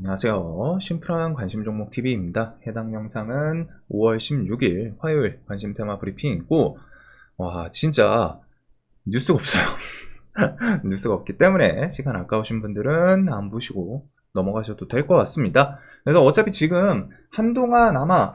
안녕하세요. 심플한 관심 종목 TV입니다. 해당 영상은 5월 16일 화요일 관심 테마 브리핑이고, 와, 진짜 뉴스가 없어요. 뉴스가 없기 때문에 시간 아까우신 분들은 안 보시고 넘어가셔도 될 것 같습니다. 그래서 어차피 지금 한동안 아마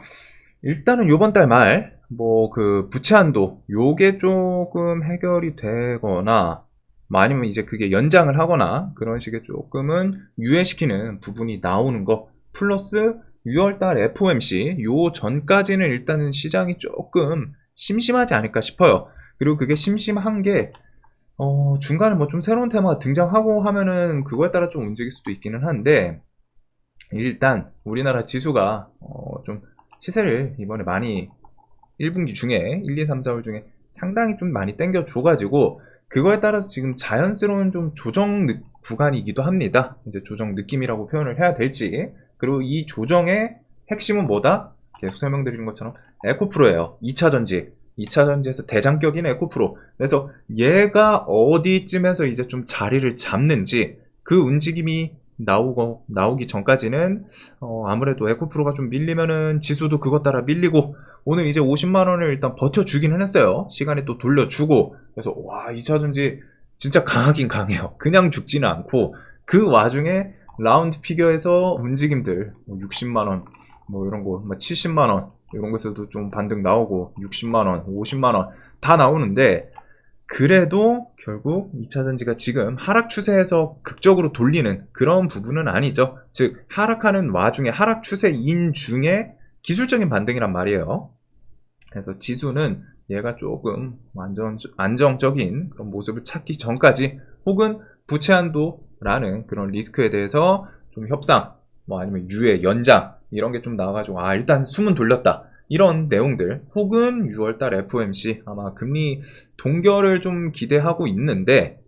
일단은 요번 달 말 뭐 그 부채 한도 요게 조금 해결이 되거나 뭐 아니면 이제 그게 연장을 하거나 그런 식의 조금은 유예시키는 부분이 나오는 거 플러스 6월달 FOMC 요 전까지는 일단은 시장이 조금 심심하지 않을까 싶어요. 그리고 그게 심심한 게 중간에 뭐 좀 새로운 테마가 등장하고 하면은 그거에 따라 좀 움직일 수도 있기는 한데, 일단 우리나라 지수가 좀 시세를 이번에 많이 1분기 중에 1, 2, 3, 4월 중에 상당히 좀 많이 땡겨줘가지고 그거에 따라서 지금 자연스러운 좀 조정 구간이기도 합니다. 이제 조정 느낌이라고 표현을 해야 될지. 그리고 이 조정의 핵심은 뭐다? 계속 설명드리는 것처럼 에코프로예요. 2차 전지. 2차 전지에서 대장격인 에코프로. 그래서 얘가 어디쯤에서 이제 좀 자리를 잡는지 그 움직임이 나오기 전까지는 아무래도 에코프로가 좀 밀리면은 지수도 그것 따라 밀리고, 오늘 이제 50만원을 일단 버텨주기는 했어요. 시간에 또 돌려주고. 그래서 와, 2차전지 진짜 강하긴 강해요. 그냥 죽지는 않고 그 와중에 라운드 피겨에서 움직임들 뭐 60만원 뭐 이런 거, 뭐 70만원 이런 것에서도 좀 반등 나오고 60만원 50만원 다 나오는데, 그래도 결국 2차전지가 지금 하락 추세에서 극적으로 돌리는 그런 부분은 아니죠. 즉 하락하는 와중에 하락 추세인 중에 기술적인 반등이란 말이에요. 그래서 지수는 얘가 조금 안정적인 그런 모습을 찾기 전까지, 혹은 부채 한도라는 그런 리스크에 대해서 좀 협상, 뭐 아니면 유예, 연장 이런 게 좀 나와가지고 일단 숨은 돌렸다 이런 내용들, 혹은 6월달 FOMC 아마 금리 동결을 좀 기대하고 있는데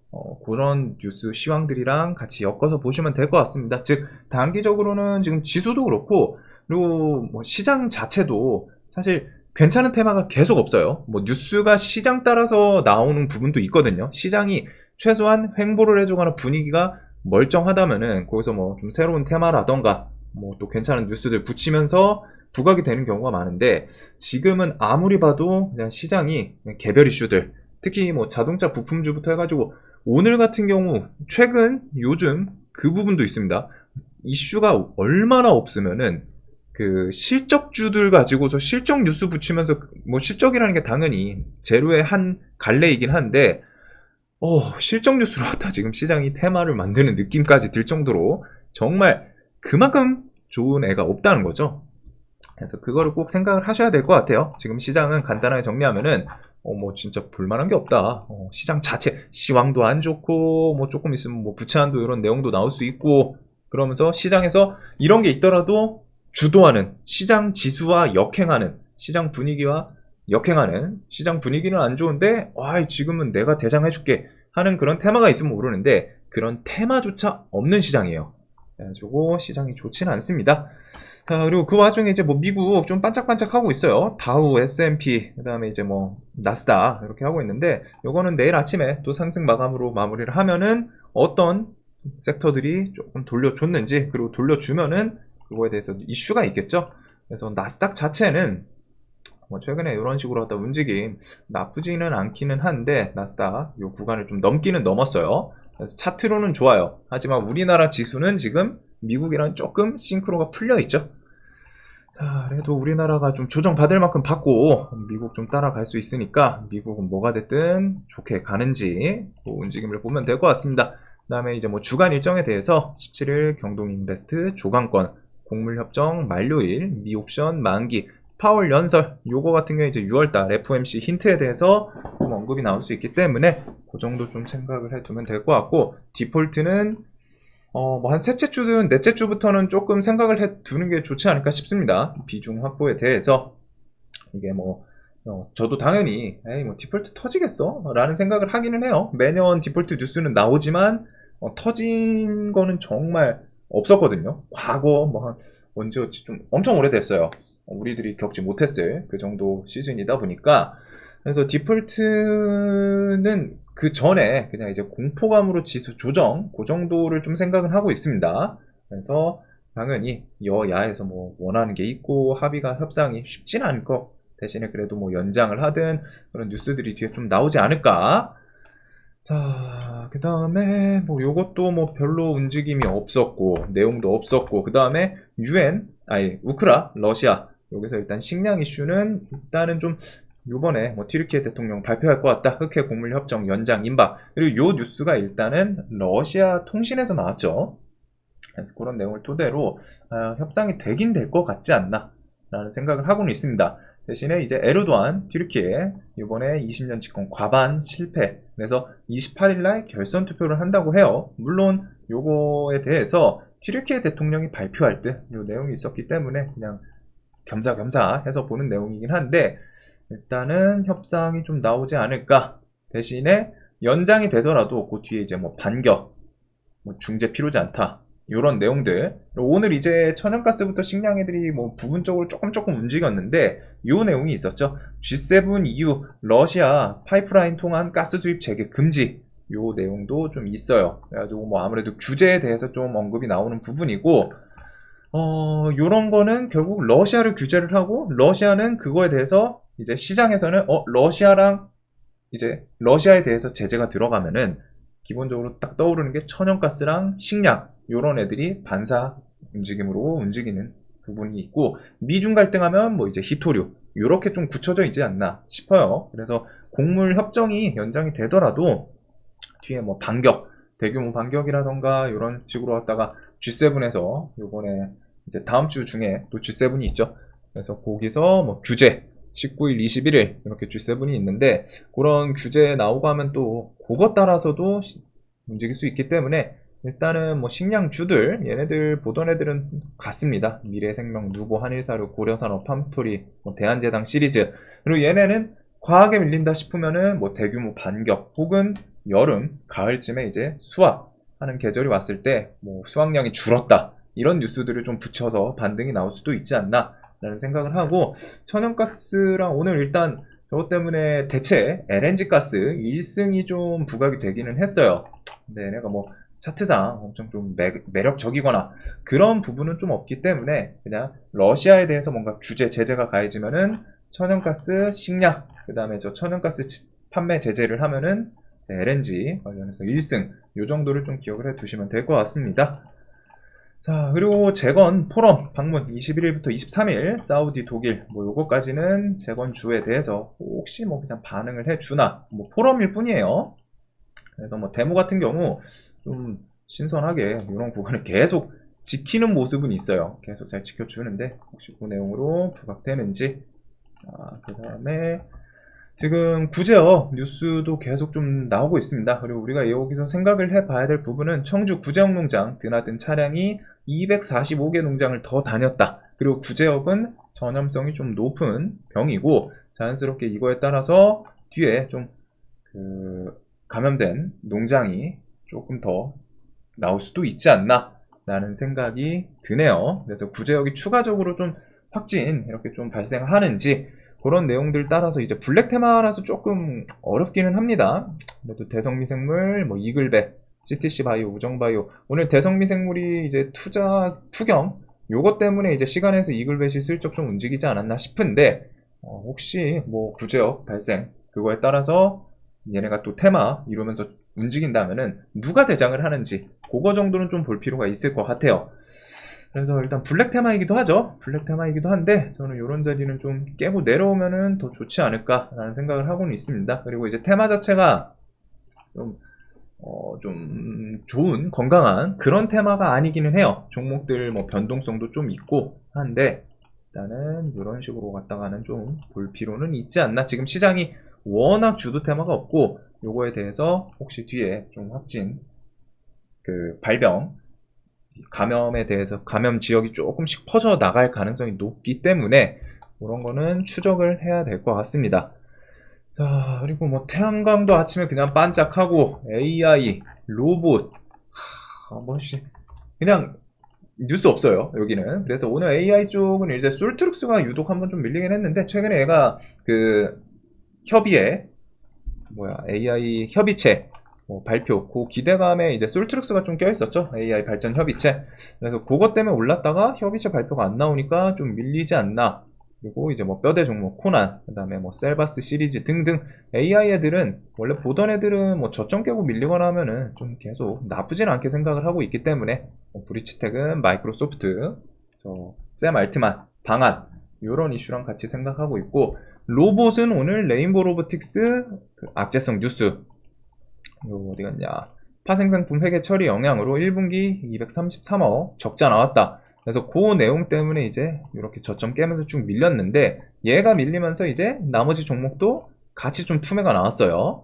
그런 뉴스 시황들이랑 같이 엮어서 보시면 될 것 같습니다. 즉 단기적으로는 지금 지수도 그렇고, 그리고 뭐 시장 자체도 사실 괜찮은 테마가 계속 없어요. 뭐 뉴스가 시장 따라서 나오는 부분도 있거든요. 시장이 최소한 횡보를 해주거나 분위기가 멀쩡하다면은 거기서 뭐 좀 새로운 테마라던가 뭐 또 괜찮은 뉴스들 붙이면서 부각이 되는 경우가 많은데, 지금은 아무리 봐도 그냥 시장이 그냥 개별 이슈들, 특히 뭐 자동차 부품주부터 해가지고 오늘 같은 경우 최근 요즘 그 부분도 있습니다. 이슈가 얼마나 없으면은 그 실적주들 가지고서 실적 뉴스 붙이면서, 뭐 실적이라는 게 당연히 제로의 한 갈래이긴 한데 실적 뉴스로 다 지금 시장이 테마를 만드는 느낌까지 들 정도로 정말 그만큼 좋은 애가 없다는 거죠. 그래서 그거를 꼭 생각을 하셔야 될 것 같아요. 지금 시장은 간단하게 정리하면은 뭐 진짜 볼만한 게 없다. 시장 자체 시황도 안 좋고 뭐 조금 있으면 뭐 부채한도 이런 내용도 나올 수 있고, 그러면서 시장에서 이런 게 있더라도 주도하는 시장 지수와 역행하는, 시장 분위기와 역행하는, 시장 분위기는 안 좋은데 지금은 내가 대장해줄게 하는 그런 테마가 있으면 모르는데, 그런 테마조차 없는 시장이에요. 그래가지고 시장이 좋지는 않습니다. 자, 그리고 그 와중에 이제 뭐 미국 좀 반짝반짝 하고 있어요. 다우, S&P, 그 다음에 이제 뭐 나스닥 이렇게 하고 있는데, 요거는 내일 아침에 또 상승 마감으로 마무리를 하면은 어떤 섹터들이 조금 돌려줬는지, 그리고 돌려주면은 그거에 대해서 이슈가 있겠죠. 그래서 나스닥 자체는 뭐 최근에 이런 식으로 하다 움직임 나쁘지는 않기는 한데, 나스닥 요 구간을 좀 넘기는 넘었어요. 그래서 차트로는 좋아요. 하지만 우리나라 지수는 지금 미국이랑 조금 싱크로가 풀려 있죠. 자, 그래도 우리나라가 좀 조정받을 만큼 받고 미국 좀 따라갈 수 있으니까 미국은 뭐가 됐든 좋게 가는지 그 움직임을 보면 될 것 같습니다. 그 다음에 이제 뭐 주간 일정에 대해서 17일 경동인베스트 조강권 곡물협정 만료일, 미옵션 만기, 파월 연설, 요거 같은 경우에 이제 6월달 FOMC 힌트에 대해서 좀 언급이 나올 수 있기 때문에 그 정도 좀 생각을 해두면 될 것 같고, 디폴트는 뭐 한 셋째 주든 넷째 주부터는 조금 생각을 해 두는 게 좋지 않을까 싶습니다. 비중 확보에 대해서. 이게 뭐 저도 당연히 뭐 디폴트 터지겠어? 라는 생각을 하기는 해요. 매년 디폴트 뉴스는 나오지만 터진 거는 정말 없었거든요. 과거 뭐 한 언제였지? 좀 엄청 오래됐어요. 우리들이 겪지 못했을 그 정도 시즌이다 보니까. 그래서 디폴트는 그 전에 그냥 이제 공포감으로 지수 조정 그 정도를 좀 생각은 하고 있습니다. 그래서 당연히 여야에서 뭐 원하는 게 있고 협상이 쉽진 않을 거 대신에 그래도 뭐 연장을 하든 그런 뉴스들이 뒤에 좀 나오지 않을까. 자, 그 다음에 뭐 요것도 뭐 별로 움직임이 없었고 내용도 없었고, 그 다음에 우크라 러시아 여기서 일단 식량 이슈는 일단은 좀 요번에 뭐 튀르키예 대통령 발표할 것 같다, 흑해 곡물 협정 연장 임박, 그리고 요 뉴스가 일단은 러시아 통신에서 나왔죠. 그래서 그런 내용을 토대로 협상이 되긴 될 것 같지 않나 라는 생각을 하고는 있습니다. 대신에 이제 에르도안 튀르키예 이번에 20년 집권 과반 실패, 그래서 28일날 결선 투표를 한다고 해요. 물론 요거에 대해서 튀르키예 대통령이 발표할 때 요 내용이 있었기 때문에 그냥 겸사겸사 해서 보는 내용이긴 한데, 일단은 협상이 좀 나오지 않을까. 대신에 연장이 되더라도 그 뒤에 이제 뭐 반격, 뭐 중재 필요지 않다, 요런 내용들. 오늘 이제 천연가스부터 식량 애들이 뭐 부분적으로 조금 움직였는데 요 내용이 있었죠. G7 EU 러시아 파이프라인 통한 가스 수입 재개 금지, 요 내용도 좀 있어요. 그래가지고 뭐 아무래도 규제에 대해서 좀 언급이 나오는 부분이고, 요런 거는 결국 러시아를 규제를 하고 러시아는 그거에 대해서 이제 시장에서는 러시아랑 이제 러시아에 대해서 제재가 들어가면은 기본적으로 딱 떠오르는 게 천연가스랑 식량, 요런 애들이 반사 움직임으로 움직이는 부분이 있고, 미중 갈등하면 뭐 이제 히토류, 요렇게 좀 굳혀져 있지 않나 싶어요. 그래서 곡물 협정이 연장이 되더라도 뒤에 뭐 대규모 반격이라던가 요런 식으로 왔다가 G7에서 요번에 이제 다음 주 중에 또 G7이 있죠. 그래서 거기서 뭐 규제 19일, 21일 이렇게 G7이 있는데, 그런 규제 나오고 하면 또 그것 따라서도 움직일 수 있기 때문에 일단은 뭐 식량주들 얘네들 보던 애들은 같습니다. 미래생명, 누보, 한일사료, 고려산업, 팜스토리, 뭐 대한제당 시리즈. 그리고 얘네는 과하게 밀린다 싶으면은 뭐 대규모 반격 혹은 여름, 가을쯤에 이제 수확하는 계절이 왔을 때 뭐 수확량이 줄었다, 이런 뉴스들을 좀 붙여서 반등이 나올 수도 있지 않나 라는 생각을 하고, 천연가스랑 오늘 일단 저것 때문에 대체 LNG 가스 1승이 좀 부각이 되기는 했어요. 근데 내가 뭐 차트상 엄청 좀 매력적이거나 그런 부분은 좀 없기 때문에 그냥 러시아에 대해서 뭔가 규제 제재가 가해지면은 천연가스, 식량, 그 다음에 저 천연가스 판매 제재를 하면은 LNG 관련해서 1승 요 정도를 좀 기억을 해 두시면 될 것 같습니다. 자, 그리고 재건 포럼 방문 21일부터 23일 사우디, 독일 뭐 요거까지는 재건주에 대해서 혹시 뭐 그냥 반응을 해주나, 뭐 포럼일 뿐이에요. 그래서 뭐 데모 같은 경우 좀 신선하게 이런 구간을 계속 지키는 모습은 있어요. 계속 잘 지켜주는데 혹시 그 내용으로 부각되는지. 그 다음에 지금 구제역 뉴스도 계속 좀 나오고 있습니다. 그리고 우리가 여기서 생각을 해봐야 될 부분은 청주 구제역 농장 드나든 차량이 245개 농장을 더 다녔다. 그리고 구제역은 전염성이 좀 높은 병이고 자연스럽게 이거에 따라서 뒤에 좀 감염된 농장이 조금 더 나올 수도 있지 않나 라는 생각이 드네요. 그래서 구제역이 추가적으로 좀 확진 이렇게 좀 발생하는지 그런 내용들 따라서 이제 블랙 테마라서 조금 어렵기는 합니다. 그래도 대성미생물, 뭐 이글벳, CTC 바이오, 우정 바이오, 오늘 대성미생물이 이제 투경 요것 때문에 이제 시간에서 이글벳이 슬쩍 좀 움직이지 않았나 싶은데, 혹시 뭐 구제역 발생 그거에 따라서 얘네가 또 테마 이루면서 움직인다면은 누가 대장을 하는지 그거 정도는 좀 볼 필요가 있을 것 같아요. 그래서 일단 블랙 테마이기도 하죠. 블랙 테마이기도 한데 저는 이런 자리는 좀 깨고 내려오면은 더 좋지 않을까라는 생각을 하고는 있습니다. 그리고 이제 테마 자체가 좀 좋은 건강한 그런 테마가 아니기는 해요. 종목들 뭐 변동성도 좀 있고 한데 일단은 이런 식으로 갔다가는 좀 볼 필요는 있지 않나. 지금 시장이 워낙 주도 테마가 없고 요거에 대해서 혹시 뒤에 좀 확진 발병 감염에 대해서 감염 지역이 조금씩 퍼져 나갈 가능성이 높기 때문에 그런 거는 추적을 해야 될 것 같습니다. 자, 그리고 뭐 태양광도 아침에 그냥 반짝하고 AI, 로봇, 그냥 뉴스 없어요 여기는. 그래서 오늘 AI 쪽은 이제 솔트룩스가 유독 한번 좀 밀리긴 했는데, 최근에 얘가 협의에 AI 협의체 뭐 발표, 그 기대감에 이제 솔트룩스가 좀 껴있었죠. AI 발전 협의체. 그래서 그것 때문에 올랐다가 협의체 발표가 안 나오니까 좀 밀리지 않나. 그리고 이제 뭐 뼈대 종목 코난, 그 다음에 뭐 셀바스 시리즈 등등 AI 애들은 원래 보던 애들은 뭐 저점 깨고 밀리거나 하면은 좀 계속 나쁘진 않게 생각을 하고 있기 때문에 뭐 브리치텍은 마이크로소프트, 샘 알트만, 방안 이런 이슈랑 같이 생각하고 있고, 로봇은 오늘 레인보 로보틱스 악재성 뉴스, 이거 어디 갔냐, 파생상품 회계 처리 영향으로 1분기 233억 적자 나왔다. 그래서 그 내용 때문에 이제 이렇게 저점 깨면서 쭉 밀렸는데, 얘가 밀리면서 이제 나머지 종목도 같이 좀 투매가 나왔어요.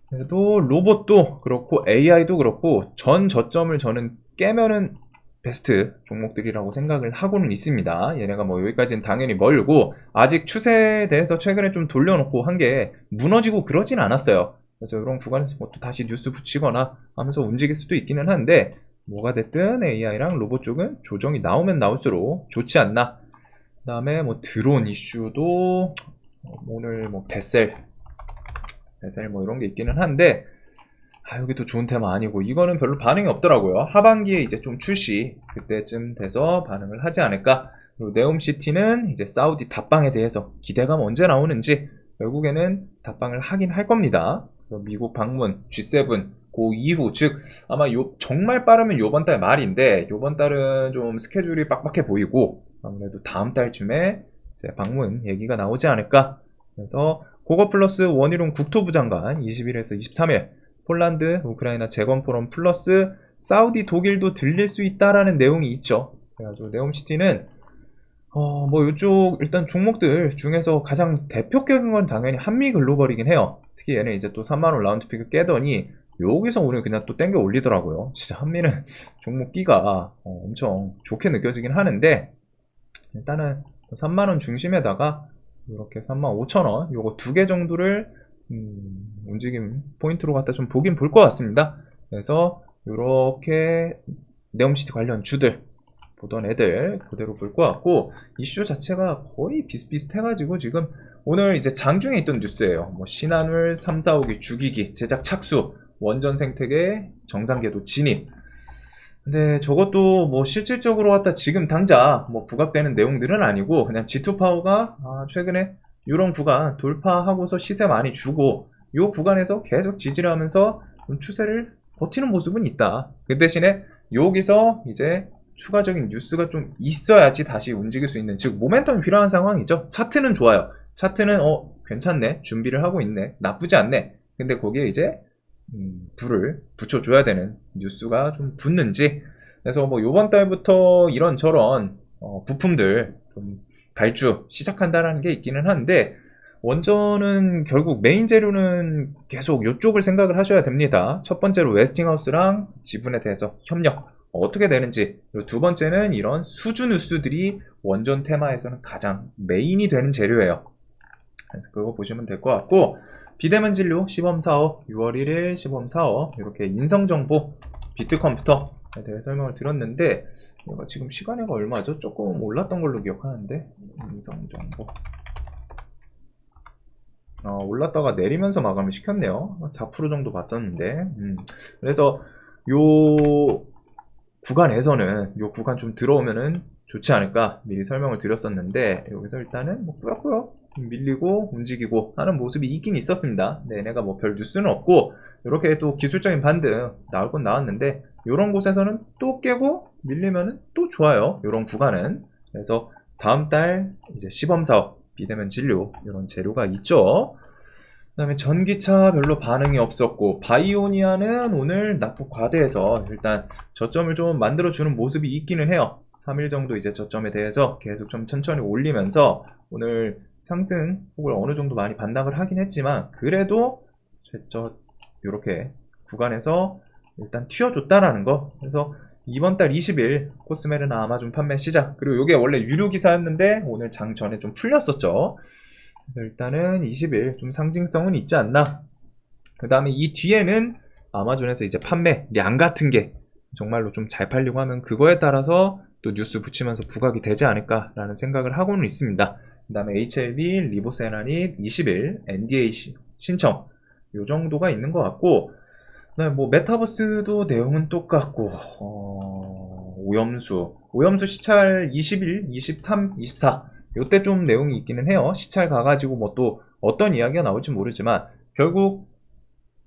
그래도 로봇도 그렇고 AI도 그렇고 전 저점을 저는 깨면은 베스트 종목들이라고 생각을 하고는 있습니다. 얘네가 뭐 여기까지는 당연히 멀고 아직 추세에 대해서 최근에 좀 돌려놓고 한 게 무너지고 그러진 않았어요. 그래서 이런 구간에서 뭐 또 다시 뉴스 붙이거나 하면서 움직일 수도 있기는 한데, 뭐가 됐든 AI랑 로봇 쪽은 조정이 나오면 나올수록 좋지 않나. 그 다음에 뭐 드론 이슈도 오늘 뭐 베셀 뭐 이런 게 있기는 한데, 여기도 좋은 테마 아니고 이거는 별로 반응이 없더라고요. 하반기에 이제 좀 출시 그때쯤 돼서 반응을 하지 않을까. 그리고 네옴시티는 이제 사우디 답방에 대해서 기대감 언제 나오는지 결국에는 답방을 하긴 할 겁니다. 미국 방문 G7 그 이후, 즉 아마 정말 빠르면 요번 달 말인데, 요번 달은 좀 스케줄이 빡빡해 보이고 아무래도 다음 달쯤에 이제 방문 얘기가 나오지 않을까. 그래서 그거 플러스 원희룡 국토부 장관 20일에서 23일 폴란드 우크라이나 재건 포럼 플러스 사우디 독일도 들릴 수 있다라는 내용이 있죠. 그래가지고 네옴시티는 뭐 이쪽 일단 종목들 중에서 가장 대표격인 건 당연히 한미 글로벌이긴 해요. 특히 얘는 이제 또 3만원 라운드픽을 깨더니 여기서 오늘 그냥 또 땡겨 올리더라고요. 진짜 한미는 종목 끼가 엄청 좋게 느껴지긴 하는데, 일단은 3만원 중심에다가 이렇게 35,000원 요거 두 개 정도를 움직임 포인트로 갖다 좀 보긴 볼 것 같습니다. 그래서 이렇게 네옴시티 관련 주들 보던 애들 그대로 볼 것 같고, 이슈 자체가 거의 비슷비슷해가지고 지금 오늘 이제 장중에 있던 뉴스예요. 뭐 신한울 3, 4, 5기 주기기 제작 착수, 원전 생태계 정상궤도 진입. 근데 저것도 뭐 실질적으로 갖다 지금 당장 뭐 부각되는 내용들은 아니고, 그냥 G2파워가 최근에 이런 구간 돌파하고서 시세 많이 주고 이 구간에서 계속 지지를 하면서 좀 추세를 버티는 모습은 있다. 그 대신에 여기서 이제 추가적인 뉴스가 좀 있어야지 다시 움직일 수 있는, 즉 모멘텀이 필요한 상황이죠. 차트는 좋아요. 차트는 괜찮네, 준비를 하고 있네, 나쁘지 않네. 근데 거기에 이제 불을 붙여줘야 되는 뉴스가 좀 붙는지. 그래서 뭐 요번 달부터 이런저런 부품들 좀 발주 시작한다라는 게 있기는 한데, 원전은 결국 메인 재료는 계속 이쪽을 생각을 하셔야 됩니다. 첫 번째로 웨스팅하우스랑 지분에 대해서 협력 어떻게 되는지, 그리고 두 번째는 이런 수주 뉴스들이 원전 테마에서는 가장 메인이 되는 재료예요. 그래서 그거 보시면 될 것 같고, 비대면 진료 시범 사업 6월 1일 시범 사업, 이렇게 인성정보 비트컴퓨터에 대해 설명을 드렸는데, 이거 지금 시간이가 얼마죠? 조금 올랐던 걸로 기억하는데, 인성정보 올랐다가 내리면서 마감을 시켰네요. 4% 정도 봤었는데, 그래서 요 구간에서는 요 구간 좀 들어오면은 좋지 않을까 미리 설명을 드렸었는데, 여기서 일단은 뭐 꾸역꾸역 밀리고 움직이고 하는 모습이 있긴 있었습니다. 네, 얘네가 뭐 별 뉴스는 없고 이렇게 또 기술적인 반등 나올 건 나왔는데, 이런 곳에서는 또 깨고 밀리면은 또 좋아요, 이런 구간은. 그래서 다음 달 이제 시범사업 비대면 진료 이런 재료가 있죠. 그 다음에 전기차 별로 반응이 없었고, 바이오니아는 오늘 낙폭 과대해서 일단 저점을 좀 만들어주는 모습이 있기는 해요. 3일 정도 이제 저점에 대해서 계속 좀 천천히 올리면서 오늘 상승 폭을 어느 정도 많이 반납을 하긴 했지만, 그래도 이렇게 구간에서 일단 튀어줬다라는 거. 그래서 이번 달 20일 코스메르나 아마존 판매 시작. 그리고 이게 원래 유료 기사였는데 오늘 장 전에 좀 풀렸었죠. 일단은 20일 좀 상징성은 있지 않나. 그 다음에 이 뒤에는 아마존에서 이제 판매량 같은 게 정말로 좀 잘 팔리고 하면 그거에 따라서 또 뉴스 붙이면서 부각이 되지 않을까라는 생각을 하고는 있습니다. 그 다음에 HLB, 리보세나닛 20일 NDA 신청 요 정도가 있는 것 같고, 네, 뭐 메타버스도 내용은 똑같고 오염수 시찰 21, 23, 24 요때 좀 내용이 있기는 해요. 시찰 가가지고 뭐 또 어떤 이야기가 나올지 모르지만 결국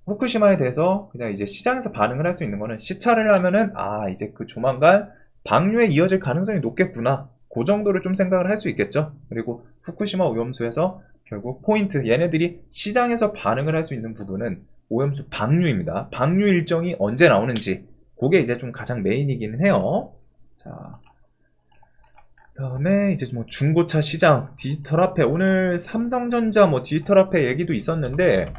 후쿠시마에 대해서 그냥 이제 시장에서 반응을 할 수 있는 거는 시찰을 하면은 이제 그 조만간 방류에 이어질 가능성이 높겠구나. 그 정도를 좀 생각을 할 수 있겠죠. 그리고 후쿠시마 오염수에서 결국 포인트 얘네들이 시장에서 반응을 할 수 있는 부분은 오염수 방류입니다. 방류 일정이 언제 나오는지 그게 이제 좀 가장 메인이기는 해요. 자, 그다음에 이제 뭐 중고차 시장 디지털 화폐 오늘 삼성전자 뭐 디지털 화폐 얘기도 있었는데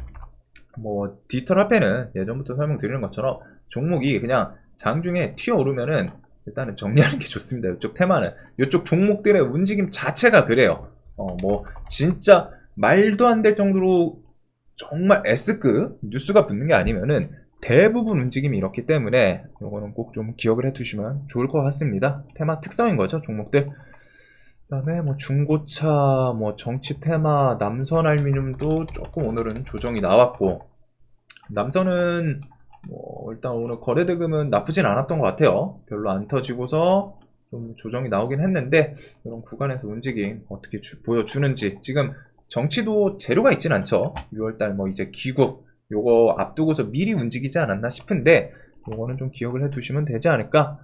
뭐 디지털 화폐는 예전부터 설명드리는 것처럼 종목이 그냥 장중에 튀어오르면은 일단은 정리하는 게 좋습니다. 이쪽 테마는 이쪽 종목들의 움직임 자체가 그래요. 뭐 진짜 말도 안 될 정도로 정말 S급 뉴스가 붙는 게 아니면은 대부분 움직임이 이렇기 때문에 이거는 꼭 좀 기억을 해두시면 좋을 것 같습니다. 테마 특성인 거죠, 종목들. 그다음에 뭐 중고차, 뭐 정치 테마, 남선 알루미늄도 조금 오늘은 조정이 나왔고, 남선은 뭐 일단 오늘 거래 대금은 나쁘진 않았던 것 같아요. 별로 안 터지고서 좀 조정이 나오긴 했는데 이런 구간에서 움직임 어떻게 보여주는지 지금 정치도 재료가 있진 않죠. 6월달 뭐 이제 귀국 요거 앞두고서 미리 움직이지 않았나 싶은데 요거는 좀 기억을 해두시면 되지 않을까.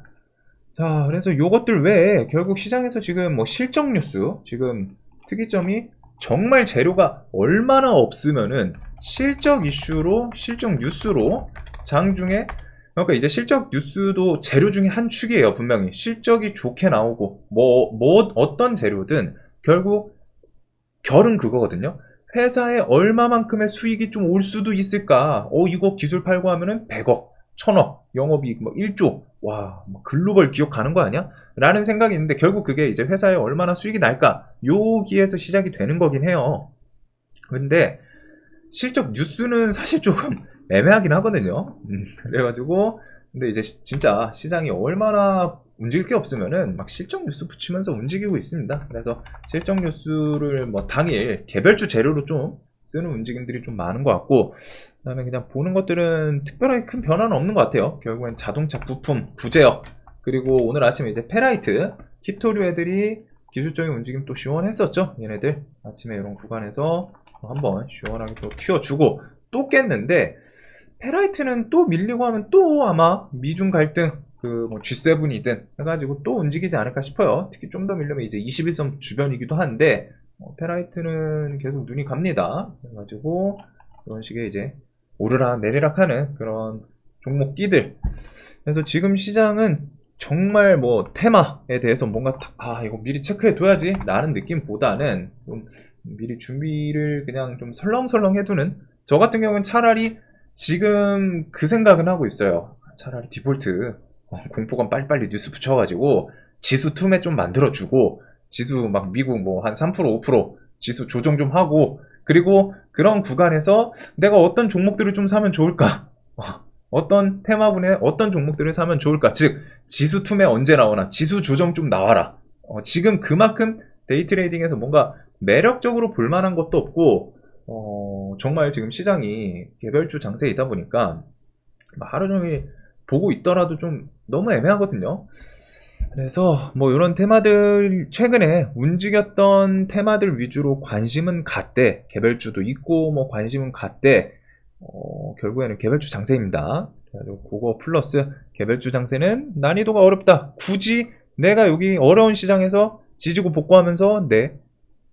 자, 그래서 요것들 외에 결국 시장에서 지금 뭐 실적 뉴스 지금 특이점이 정말 재료가 얼마나 없으면은 실적 이슈로 실적 뉴스로 장중에 그러니까 이제 실적 뉴스도 재료 중에 한 축이에요. 분명히 실적이 좋게 나오고 뭐 어떤 재료든 결국 결은 그거거든요. 회사에 얼마만큼의 수익이 좀 올 수도 있을까? 이거 기술 팔고 하면은 100억, 1000억, 영업이익 뭐 1조. 와, 뭐 글로벌 기업 가는 거 아니야? 라는 생각이 있는데 결국 그게 이제 회사에 얼마나 수익이 날까? 여기에서 시작이 되는 거긴 해요. 근데 실적 뉴스는 사실 조금 애매하긴 하거든요. 그래가지고 근데 이제 진짜 시장이 얼마나 움직일 게 없으면은 막 실적 뉴스 붙이면서 움직이고 있습니다. 그래서 실적 뉴스를 뭐 당일 개별주 재료로 좀 쓰는 움직임들이 좀 많은 것 같고, 그다음에 그냥 보는 것들은 특별하게 큰 변화는 없는 것 같아요. 결국엔 자동차 부품, 구제역, 그리고 오늘 아침에 이제 페라이트, 히토류 애들이 기술적인 움직임 또 시원했었죠. 얘네들 아침에 이런 구간에서 한번 시원하게 또 튀어주고 또 깼는데, 페라이트는 또 밀리고 하면 또 아마 미중 갈등 그 뭐 G7이든 해가지고 또 움직이지 않을까 싶어요. 특히 좀 더 밀려면 이제 21선 주변이기도 한데 페라이트는 계속 눈이 갑니다. 그래가지고 이런 식의 이제 오르락 내리락 하는 그런 종목끼들. 그래서 지금 시장은 정말 뭐 테마에 대해서 뭔가 이거 미리 체크해 둬야지 라는 느낌보다는 좀 미리 준비를 그냥 좀 설렁설렁 해두는, 저 같은 경우는 차라리 지금 그 생각은 하고 있어요. 차라리 디폴트 공포감 빨리빨리 뉴스 붙여가지고 지수 툼에 좀 만들어주고 지수 막 미국 뭐 한 3% 5% 지수 조정 좀 하고, 그리고 그런 구간에서 내가 어떤 종목들을 좀 사면 좋을까, 어떤 테마분에 어떤 종목들을 사면 좋을까, 즉 지수 툼에 언제 나오나 지수 조정 좀 나와라. 지금 그만큼 데이 트레이딩에서 뭔가 매력적으로 볼만한 것도 없고 정말 지금 시장이 개별주 장세이다 보니까 하루 종일 보고 있더라도 좀 너무 애매하거든요. 그래서 뭐 이런 테마들 최근에 움직였던 테마들 위주로 관심은 갔대, 개별주도 있고 뭐 관심은 갔대, 결국에는 개별주 장세입니다. 그래서 그거 플러스 개별주 장세는 난이도가 어렵다. 굳이 내가 여기 어려운 시장에서 지지고 복구하면서 내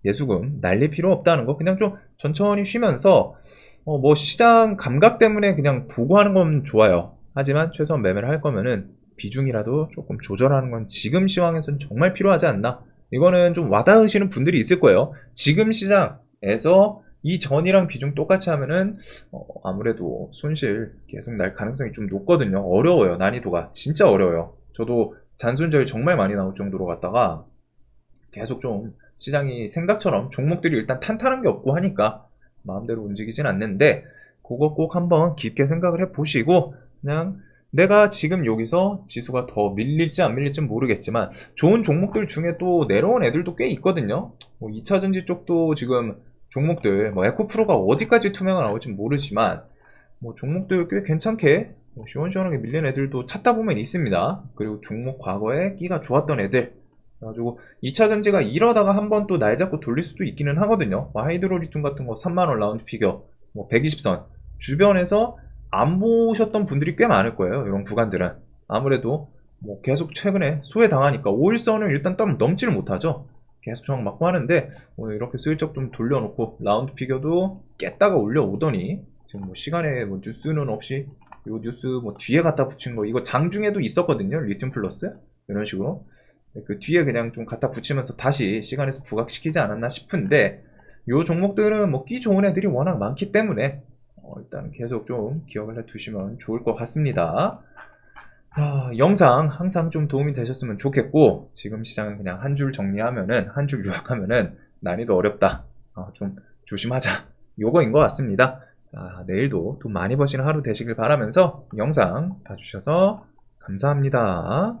예수금 날릴 필요 없다는 거, 그냥 좀 천천히 쉬면서 뭐 시장 감각 때문에 그냥 보고 하는 건 좋아요. 하지만 최소한 매매를 할 거면은 비중이라도 조금 조절하는 건 지금 시황에서는 정말 필요하지 않나. 이거는 좀 와닿으시는 분들이 있을 거예요. 지금 시장에서 이 전이랑 비중 똑같이 하면은 아무래도 손실 계속 날 가능성이 좀 높거든요. 어려워요. 난이도가 진짜 어려워요. 저도 잔손절 정말 많이 나올 정도로 갔다가 계속 좀 시장이 생각처럼 종목들이 일단 탄탄한 게 없고 하니까 마음대로 움직이진 않는데, 그거 꼭 한번 깊게 생각을 해보시고 그냥 내가 지금 여기서 지수가 더 밀릴지 안 밀릴지 모르겠지만 좋은 종목들 중에 또 내려온 애들도 꽤 있거든요. 뭐 2차전지 쪽도 지금 종목들 뭐 에코프로가 어디까지 투명화 나올지 모르지만 뭐 종목들 꽤 괜찮게 시원시원하게 밀린 애들도 찾다 보면 있습니다. 그리고 종목 과거에 끼가 좋았던 애들. 그래가지고 2차전지가 이러다가 한번 또 날 잡고 돌릴 수도 있기는 하거든요. 뭐 하이드로리튬 같은 거 3만원 라운드 피겨, 뭐 120선. 주변에서 안 보셨던 분들이 꽤 많을 거예요. 이런 구간들은. 아무래도 뭐 계속 최근에 소외당하니까 5일선을 일단 넘지를 못하죠. 계속 저항 맞고 하는데 오늘 이렇게 슬쩍 좀 돌려놓고 라운드 피겨도 깼다가 올려오더니 지금 뭐 시간에 뭐 뉴스는 없이 요 뉴스 뭐 뒤에 갖다 붙인 거 이거 장중에도 있었거든요. 리튬 플러스 이런 식으로 그 뒤에 그냥 좀 갖다 붙이면서 다시 시간에서 부각시키지 않았나 싶은데 요 종목들은 뭐 끼 좋은 애들이 워낙 많기 때문에 일단 계속 좀 기억을 해두시면 좋을 것 같습니다. 자, 영상 항상 좀 도움이 되셨으면 좋겠고 지금 시장은 그냥 한 줄 정리하면은 한 줄 요약하면은 난이도 어렵다. 좀 조심하자. 요거인 것 같습니다. 자, 내일도 돈 많이 버시는 하루 되시길 바라면서 영상 봐주셔서 감사합니다.